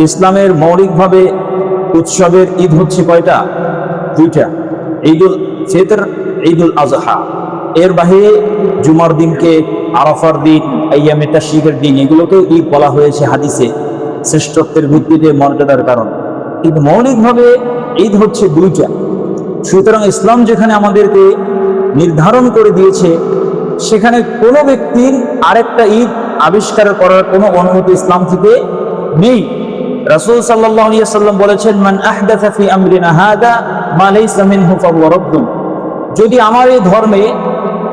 ইসলামের মৌলিকভাবে উৎসবের ঈদ হচ্ছে কয়টা? দুইটা, ঈদুল ফিতর, ঈদুল আজহা। এর বাহিরে জুমার দিনকে, আরাফার দিন, আইয়ামে তাশরিকের দিন, এগুলোকেও ঈদ বলা হয়েছে হাদিসে, শ্রেষ্ঠত্বের ভিত্তিতে, মর্যাদার কারণ। কিন্তু মৌলিকভাবে ঈদ হচ্ছে দুইটা। সুতরাং ইসলাম যেখানে আমাদেরকে নির্ধারণ করে দিয়েছে, সেখানে কোনো ব্যক্তির আরেকটা ঈদ আবিষ্কার করার কোনো অনুমতি ইসলাম থেকে নেই। রাসূল সাল্লাল্লাহু আলাইহি ওয়াসাল্লাম বলেছেন, মান আহদাথা ফি আমরিনা হাদা মা লাইসা মিনহু ফাহুয়া রাদ্দুন। যদি আমার এই ধর্মে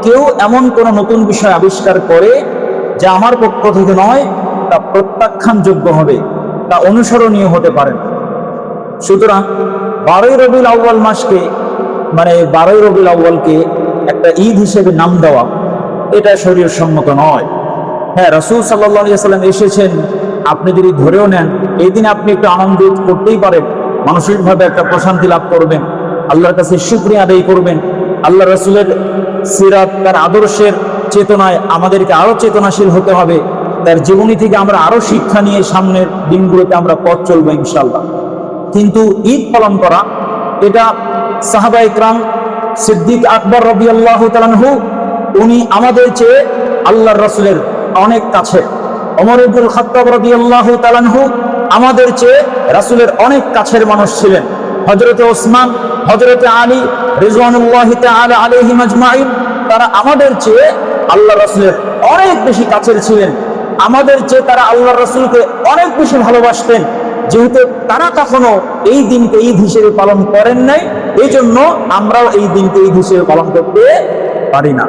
কেউ এমন কোনো নতুন বিষয় আবিষ্কার করে যা আমার পক্ষ থেকে নয়, তা প্রত্যাখ্যানযোগ্য হবে, তা অনুসরণীয় হতে পারে না। সুতরাং 12ই রবিউল আউয়াল মাসকে, মানে 12ই রবিউল আউয়ালকে একটা ঈদ হিসেবে নাম দেওয়া, এটা শরীয়ত সম্মত নয়। হ্যাঁ, রাসূল সাল্লাল্লাহু আলাইহি ওয়াসাল্লাম এসেছেন, আপনি যদি ধরেও নেন, এই দিন আপনি একটু আনন্দ করতেই পারেন, মানসিকভাবে একটা প্রশান্তি লাভ করবেন, আল্লাহর কাছে শুকরিয়া আদায় করবেন। আল্লাহ রাসূলের সিরাত, তার আদর্শের চেতনায় আমাদেরকে আরো চেতনাশীল হতে হবে। তার জীবনী থেকে আমরা আরো শিক্ষা নিয়ে সামনের দিনগুলোতে আমরা পথ চলবো ইনশাআল্লাহ। কিন্তু ঈদ পালন করা, এটা সাহাবা ইকরাম, সিদ্দিক আকবর রাদিয়াল্লাহু তাআলা আনহু, উনি আমাদের চেয়ে আল্লাহর রাসূলের অনেক কাছে। ওমর ইবনুল খাত্তাব রাদিয়াল্লাহু তাআলা আনহু আমাদের চেয়ে রাসূলের অনেক কাছের মানুষ ছিলেন। হযরতে ওসমান, হযরতে আলী রিজওয়ানুল্লাহি তাআলা আলাইহিম আজমাইন, তারা আমাদের চেয়ে আল্লাহর রাসূলের অনেক বেশি কাছের ছিলেন। আমাদের চেয়ে তারা আল্লাহর রাসূলকে অনেক বেশি ভালোবাসতেন। যেহেতু তারা কখনো এই দিনকে ঈদ হিসেবে পালন করেন নাই, এই জন্য আমরাও এই দিনকে ঈদ হিসেবে পালন করতে পারি না।